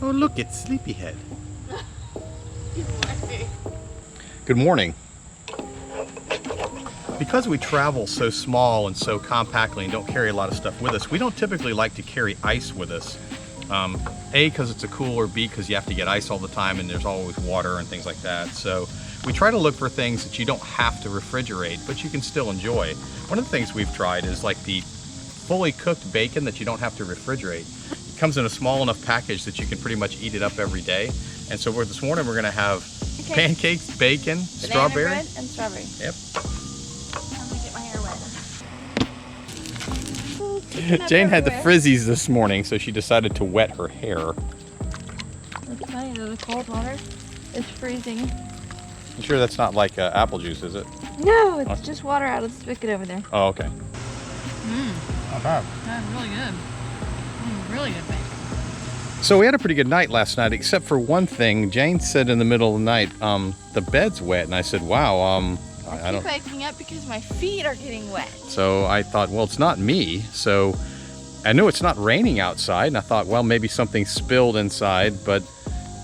Oh, look, it's Sleepyhead. Good morning. Because we travel so small and so compactly and don't carry a lot of stuff with us, we don't typically like to carry ice with us. A, because it's a cooler, B, because you have to get ice all the time and there's always water and things like that. So we try to look for things that you don't have to refrigerate, but you can still enjoy. One of the things we've tried is like the fully cooked bacon that you don't have to refrigerate. It comes in a small enough package that you can pretty much eat it up every day. And so this morning we're gonna have pancakes, bacon, strawberry. Banana bread and strawberry. Yep. I'm gonna get my hair wet. Jane had the frizzies this morning, so she decided to wet her hair. It's funny though, the cold water is freezing. You sure that's not like apple juice, is it? No, it's just water out of the spigot over there. Oh, okay. Not bad. That's really good. Really good bacon. So we had a pretty good night last night, except for one thing. Jane said in the middle of the night, the bed's wet, and I said, wow, I don't... keep waking up because my feet are getting wet. So I thought, well, it's not me. So I knew it's not raining outside, and I thought, well, maybe something spilled inside, but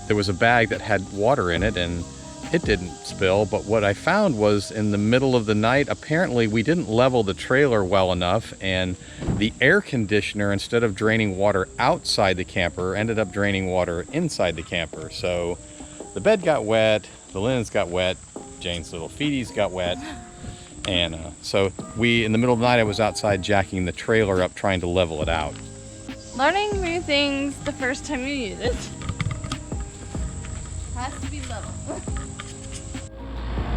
there was a bag that had water in it, and it didn't spill. But what I found was in the middle of the night, apparently we didn't level the trailer well enough, and the air conditioner, instead of draining water outside the camper, ended up draining water inside the camper. So the bed got wet, the linens got wet, Jane's little feeties got wet, and so in the middle of the night, I was outside jacking the trailer up, trying to level it out. Learning new things the first time you use it has to be level.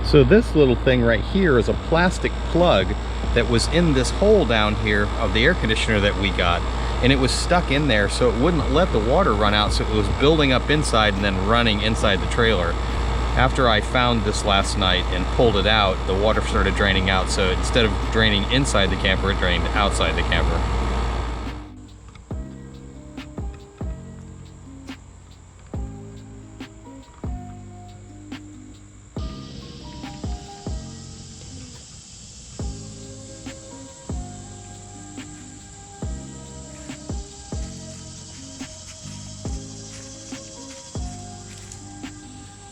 So this little thing right here is a plastic plug that was in this hole down here of the air conditioner that we got, and it was stuck in there so it wouldn't let the water run out, so it was building up inside and then running inside the trailer. After I found this last night and pulled it out, the water started draining out, so instead of draining inside the camper, it drained outside the camper.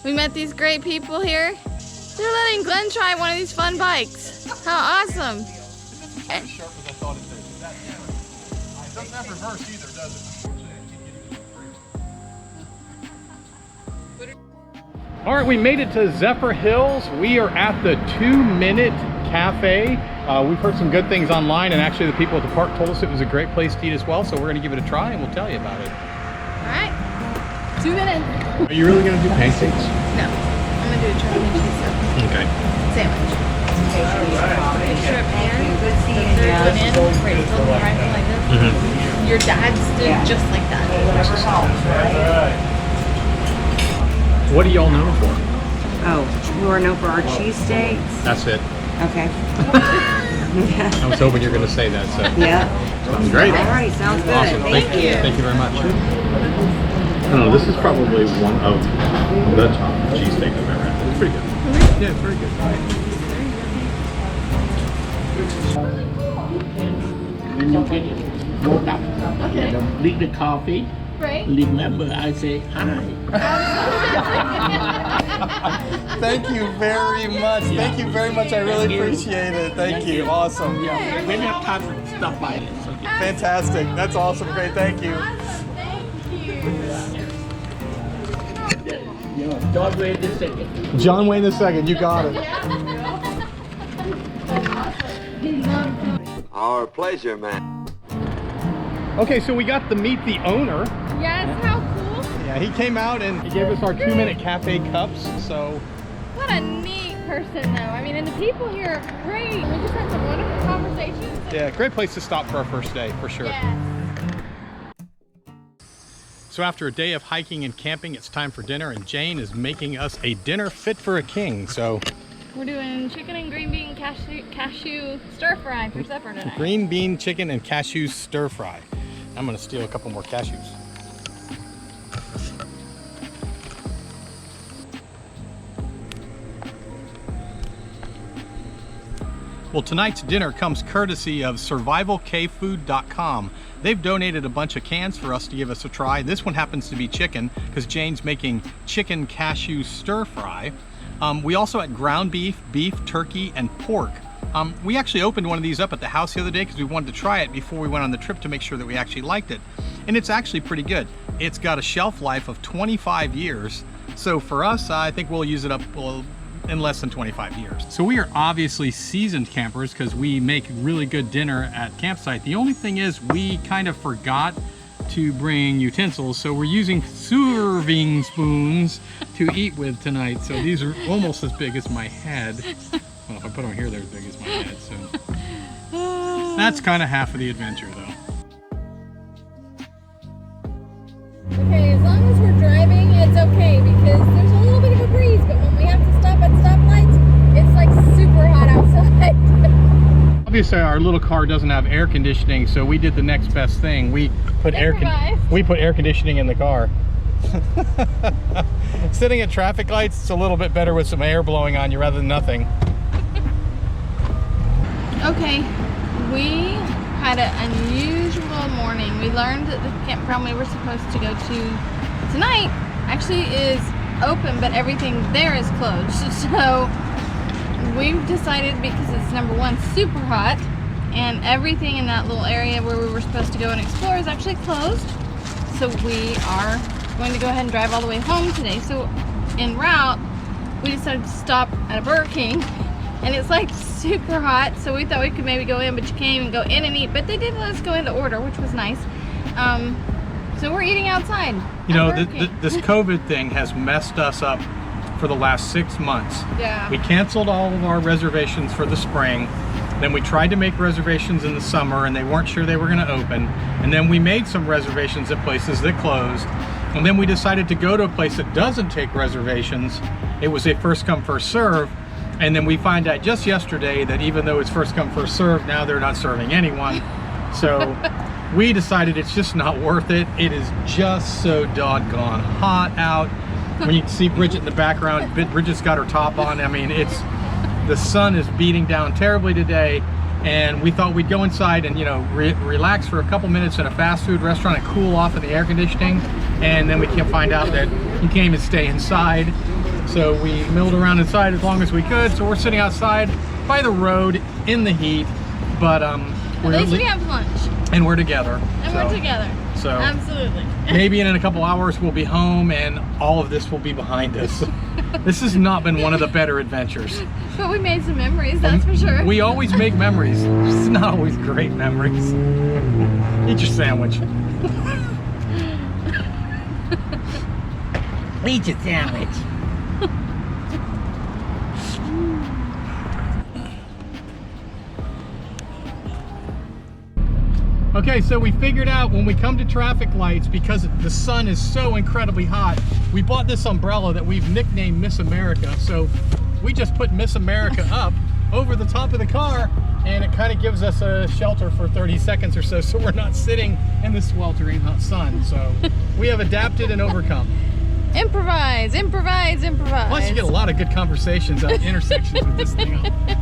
We met these great people here. They're letting Glenn try one of these fun bikes. How awesome. It isn't as sharp as I thought it doesn't have reverse either, does it? All right, we made it to Zephyr Hills. We are at the 2-Minute Cafe. We've heard some good things online, and actually the people at the park told us it was a great place to eat as well, so we're gonna give it a try and we'll tell you about it. All right, 2 minutes. Are you really gonna do pancakes? No, I'm gonna do a turkey and cheese Okay. sandwich. Picture a pan, the third one in, where it's on the rifle like this. Your dad stood just like that. What are y'all known for? Oh, we're known for our cheesesteaks. That's it. Okay. I was hoping you were gonna say that, so. Yeah. Sounds great. All right, sounds good. Awesome. Thank you. Thank you very much. I don't know, this is probably one of the top cheesesteaks I've ever had. It's pretty good. Yeah, it's very good. When you get woke up, drink the coffee. Right. Remember, I say hi. Thank you very much. Thank you very much. I really appreciate it. Thank you. Awesome. Yeah, when you have time, stop by. It's okay. Fantastic. That's awesome. Great. Thank you. Yeah, John Wayne the second. John Wayne II. You got it. Our pleasure, man. Okay, so we got to meet the owner. Yes, how cool. Yeah, he came out and he gave us our 2-Minute Cafe cups. So What a neat person though. I mean, and the people here are great. We just had some wonderful conversations. yeah, great place to stop for our first day, for sure. Yes. So after a day of hiking and camping, it's time for dinner, and Jane is making us a dinner fit for a king. So We're doing chicken and green bean cashew stir fry for supper tonight. green bean chicken and cashew stir fry. I'm gonna steal a couple more cashews. Well, tonight's dinner comes courtesy of survivalkfood.com. They've donated a bunch of cans for us to give us a try. This one happens to be chicken because Jane's making chicken cashew stir fry. We also had ground beef, turkey, and pork. We actually opened one of these up at the house the other day because we wanted to try it before we went on the trip to make sure that we actually liked it. And it's actually pretty good. It's got a shelf life of 25 years. So for us, I think we'll use it up in less than 25 years. So we are obviously seasoned campers because we make really good dinner at campsite. The only thing is we kind of forgot to bring utensils, so we're using serving spoons to eat with tonight. So these are almost as big as my head. Well, if I put them here, they're as big as my head, so that's kind of half of the adventure though. Okay, as long as we're driving, it's okay because there's a little bit of a breeze, but when we have to stop at stoplights, it's like super hot outside. Obviously, our little car doesn't have air conditioning, so we did the next best thing. We put air conditioning in the car. Sitting at traffic lights, it's a little bit better with some air blowing on you rather than nothing. Okay, we had an unusual morning. We learned that the campground we were supposed to go to tonight actually is open, but everything there is closed. So we've decided, because it's number one, super hot, and everything in that little area where we were supposed to go and explore is actually closed. So we are going to go ahead and drive all the way home today. So en route, we decided to stop at a Burger King, and it's like super hot, so we thought we could maybe go in, but you can't even go in and eat. But they did let us go in to order, which was nice. So we're eating outside. You know, this COVID thing has messed us up for the last 6 months. Yeah. We canceled all of our reservations for the spring. Then we tried to make reservations in the summer, and they weren't sure they were going to open. And then we made some reservations at places that closed. And then we decided to go to a place that doesn't take reservations. It was a first come, first serve. And then we find out just yesterday that even though it's first come, first serve, now they're not serving anyone. So we decided it's just not worth it. It is just so doggone hot out. When you can see Bridget in the background, Bridget's got her top on. I mean, the sun is beating down terribly today. And we thought we'd go inside and, you know, relax for a couple minutes in a fast food restaurant and cool off in the air conditioning. And then we can find out that you can't even stay inside. So we milled around inside as long as we could. So we're sitting outside by the road in the heat, but at least we have lunch. And we're together. And we're together. So absolutely. Maybe in a couple hours we'll be home and all of this will be behind us. This has not been one of the better adventures. But we made some memories, that's for sure. We always make memories. It's not always great memories. Eat your sandwich. Eat your sandwich. Okay, so we figured out when we come to traffic lights, because the sun is so incredibly hot, we bought this umbrella that we've nicknamed Miss America. So we just put Miss America up over the top of the car, and it kind of gives us a shelter for 30 seconds or so, so we're not sitting in the sweltering hot sun. So we have adapted and overcome. Improvise, improvise, improvise. Plus you get a lot of good conversations at intersections with this thing on.